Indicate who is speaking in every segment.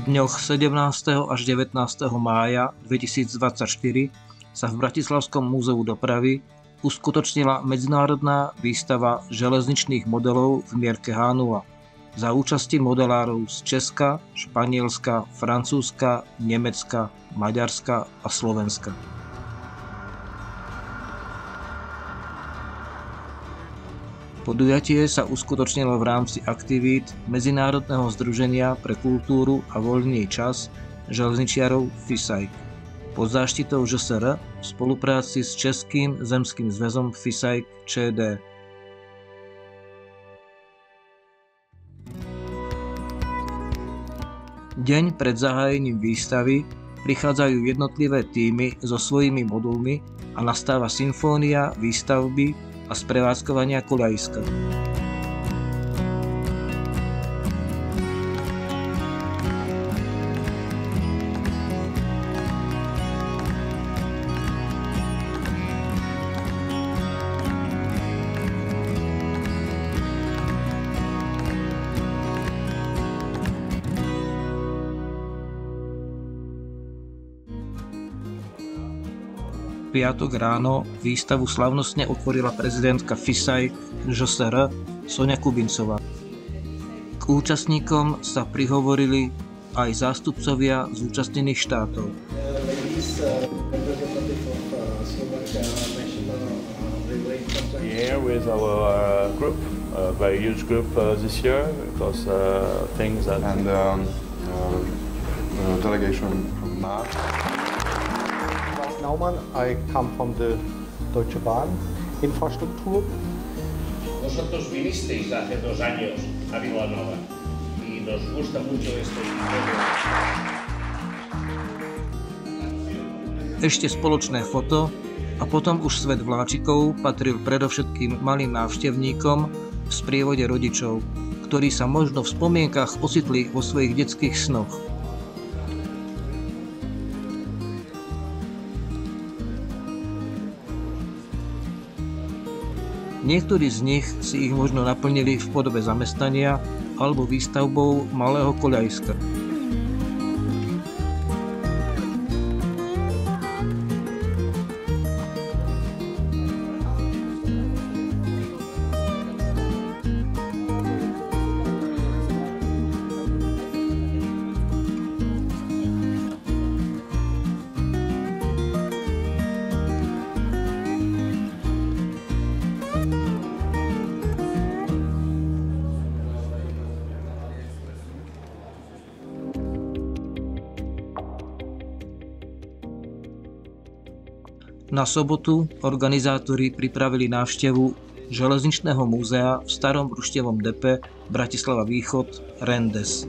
Speaker 1: dňoch 17. až 19. mája 2024 sa v Bratislavskom múzeu dopravy uskutočnila medzinárodná výstava železničných modelov v mierke H0 za účasti modelárov z Česka, Španielska, Francúzska, Nemecka, Maďarska a Slovenska. Podujatie sa uskutočnilo v rámci aktivít Medzinárodného združenia pre kultúru a voľný čas železničiarov FISAIK pod záštitou ŽSR v spolupráci s Českým zemským zväzom FISAIK ČD. Deň pred zahájením výstavy prichádzajú jednotlivé tímy so svojimi modulmi a nastáva symfónia výstavby a sprevádzkovania koľajiska. Piatok ráno výstavu slavnostne otvorila prezidentka FISAIK ŽSR Soňa Kubincová. K účastníkom sa prihovorili aj zástupcovia zúčastnených štátov.
Speaker 2: Here with our group, a very huge group this year because things that
Speaker 3: and delegation from March.
Speaker 4: Naumann, I come from the Deutsche Bahn infrastructure.
Speaker 5: Vosotros vinisteis hace 2 años a Vilanova y nos gusta mucho este imperio.
Speaker 1: Ešte spoločné foto a potom už svet vláčikov patril predovšetkým malým návštevníkom v sprievode rodičov, ktorí sa možno v spomienkach ocitli vo svojich detských snoch. Niektorí z nich si ich možno naplnili v podobe zamestnania alebo výstavbou malého koľajiska. Na sobotu organizátori pripravili návštevu Železničného múzea v starom družstievom depe Bratislava Východ Rendes.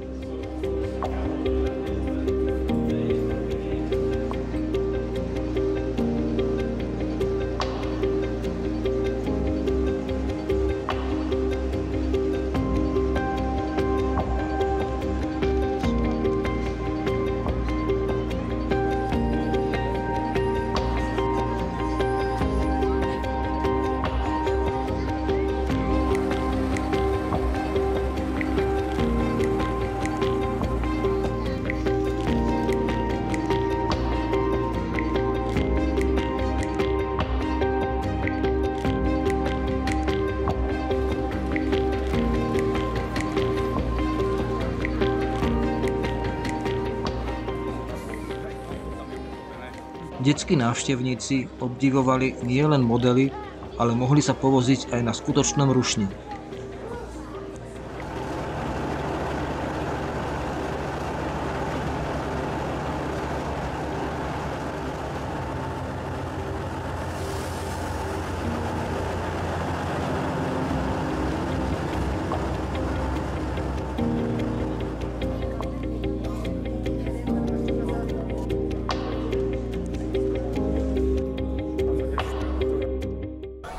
Speaker 1: Detskí návštevníci obdivovali nielen modely, ale mohli sa povoziť aj na skutočnom rušni.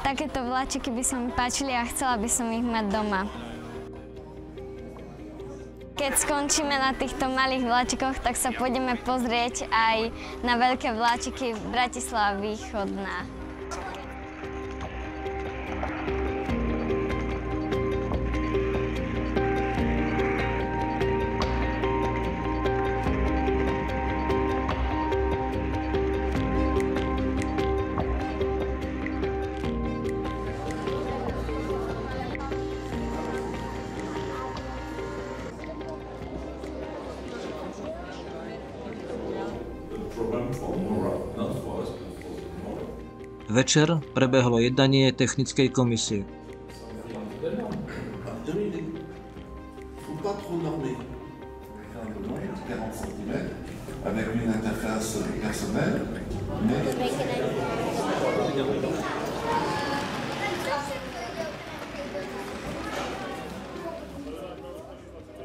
Speaker 6: Takéto vláčiky by sa mi páčili a chcela by som ich mať doma. Keď skončíme na týchto malých vláčikoch, tak sa pôjdeme pozrieť aj na veľké vláčiky Bratislava Východná.
Speaker 1: Večer prebehlo jednanie technickej komisie.
Speaker 3: Avec une interface personnelle,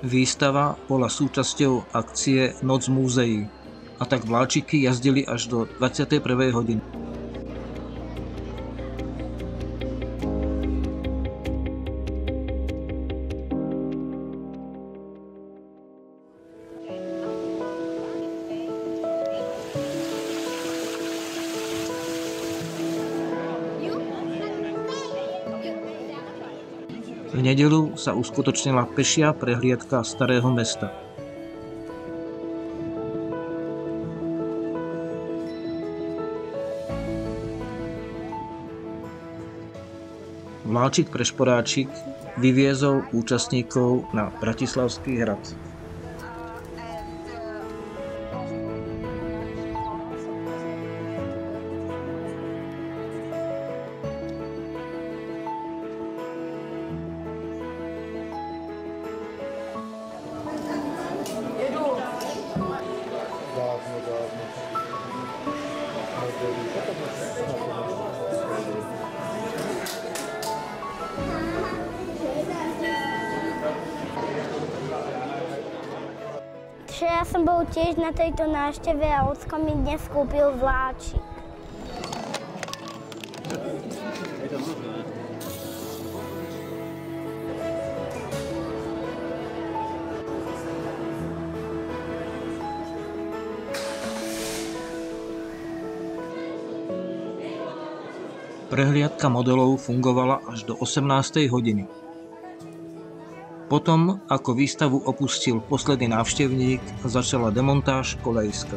Speaker 1: Výstava bola súčasťou akcie Noc múzeí, a tak vláčiky jazdili až do 21. hodiny. V nedeľu sa uskutočnila pešia prehliadka Starého mesta. Vláčik pre šporáčik vyviezol účastníkov na Bratislavský hrad.
Speaker 7: Ja som bol tiež na tejto návšteve a ocko mi dnes kúpil vláčik.
Speaker 1: Prehliadka modelov fungovala až do 18. hodiny. Potom, ako výstavu opustil posledný návštevník, začala demontáž kolejska.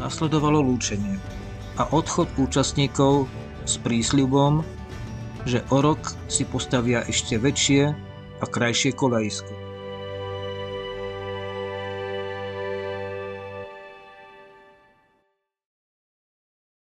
Speaker 1: Nasledovalo lúčenie a odchod účastníkov s prísľubom, že o rok si postavia ešte väčšie a krajšie kolejsko.